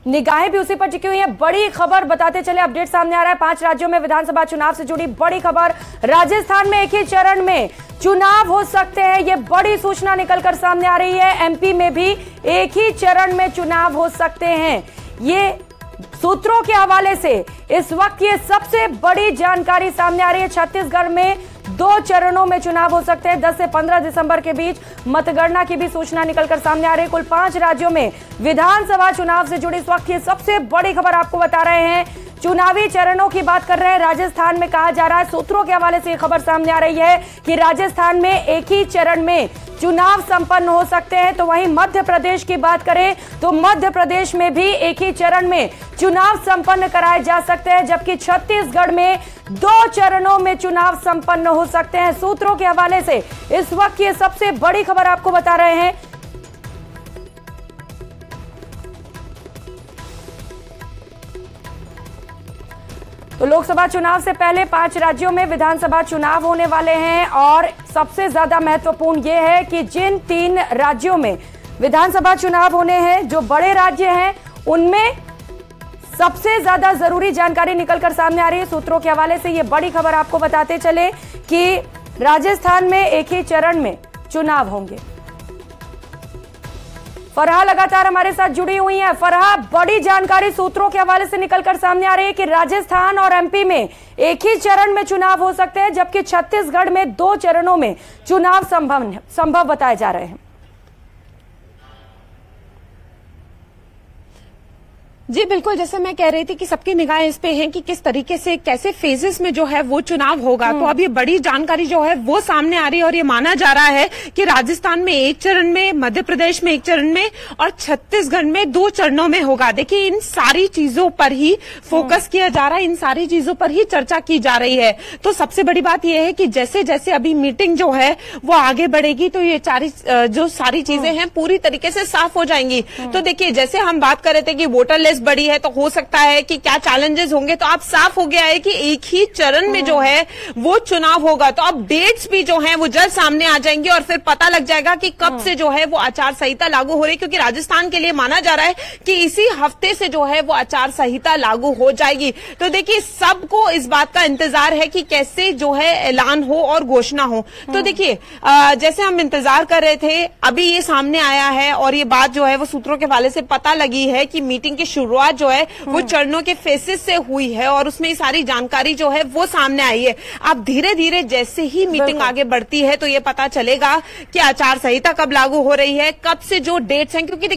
निगाहें भी उसी पर टिकी हुई हैं। बड़ी खबर बताते चले, अपडेट सामने आ रहा है 5 राज्यों में विधानसभा चुनाव से जुड़ी बड़ी खबर। राजस्थान में एक ही चरण में चुनाव हो सकते हैं, ये बड़ी सूचना निकलकर सामने आ रही है। एमपी में भी एक ही चरण में चुनाव हो सकते हैं। ये सूत्रों के हवाले से इस वक्त ये सबसे बड़ी जानकारी सामने आ रही है। छत्तीसगढ़ में 2 चरणों में चुनाव हो सकते हैं। 10 से 15 दिसंबर के बीच मतगणना की भी सूचना निकलकर सामने आ रही है। कुल 5 राज्यों में विधानसभा चुनाव से जुड़ी इस वक्त ये सबसे बड़ी खबर आपको बता रहे हैं। चुनावी चरणों की बात कर रहे हैं। राजस्थान में कहा जा रहा है, सूत्रों के हवाले से ये खबर सामने आ रही है कि राजस्थान में एक ही चरण में चुनाव संपन्न हो सकते हैं। तो वहीं मध्य प्रदेश की बात करें तो मध्य प्रदेश में भी एक ही चरण में चुनाव संपन्न कराए जा सकते हैं, जबकि छत्तीसगढ़ में 2 चरणों में चुनाव संपन्न हो सकते हैं। सूत्रों के हवाले से इस वक्त ये सबसे बड़ी खबर आपको बता रहे हैं। तो लोकसभा चुनाव से पहले 5 राज्यों में विधानसभा चुनाव होने वाले हैं और सबसे ज्यादा महत्वपूर्ण यह है कि जिन 3 राज्यों में विधानसभा चुनाव होने हैं, जो बड़े राज्य हैं, उनमें सबसे ज्यादा जरूरी जानकारी निकलकर सामने आ रही है। सूत्रों के हवाले से ये बड़ी खबर आपको बताते चले कि राजस्थान में एक ही चरण में चुनाव होंगे। फरहा लगातार हमारे साथ जुड़ी हुई हैं। फरहा, बड़ी जानकारी सूत्रों के हवाले से निकलकर सामने आ रही है कि राजस्थान और एमपी में एक ही चरण में चुनाव हो सकते हैं, जबकि छत्तीसगढ़ में 2 चरणों में चुनाव संभव बताए जा रहे हैं। जी बिल्कुल, जैसे मैं कह रही थी कि सबकी निगाहें इस पे हैं कि किस तरीके से कैसे फेजेस में जो है वो चुनाव होगा। तो अब ये बड़ी जानकारी जो है वो सामने आ रही है और ये माना जा रहा है कि राजस्थान में 1 चरण में, मध्य प्रदेश में 1 चरण में और छत्तीसगढ़ में 2 चरणों में होगा। देखिए, इन सारी चीजों पर ही फोकस किया जा रहा है, इन सारी चीजों पर ही चर्चा की जा रही है। तो सबसे बड़ी बात यह है कि जैसे जैसे अभी मीटिंग जो है वो आगे बढ़ेगी तो ये जो सारी चीजें हैं पूरी तरीके से साफ हो जाएंगी। तो देखिए, जैसे हम बात कर रहे थे कि वोटर लिस्ट बड़ी है तो हो सकता है कि क्या चैलेंजेस होंगे, तो अब साफ हो गया है कि एक ही चरण में जो है वो चुनाव होगा। तो अब डेट्स भी जो है वो जल्द सामने आ जाएंगी और फिर पता लग जाएगा कि कब से जो है वो आचार संहिता लागू हो रही है, क्योंकि राजस्थान के लिए माना जा रहा है कि इसी हफ्ते से जो है वो आचार संहिता लागू हो जाएगी। तो देखिए, सबको इस बात का इंतजार है कि कैसे जो है ऐलान हो और घोषणा हो। तो देखिए, जैसे हम इंतजार कर रहे थे, अभी ये सामने आया है और ये बात जो है वो सूत्रों के हवाले से पता लगी है कि मीटिंग की शुरुआत जो है वो चरणों के फेसेस से हुई है और उसमें सारी जानकारी जो है वो सामने आई है। अब धीरे धीरे जैसे ही मीटिंग आगे बढ़ती है तो ये पता चलेगा कि आचार संहिता कब लागू हो रही है, कब से जो डेट्स हैं, क्योंकि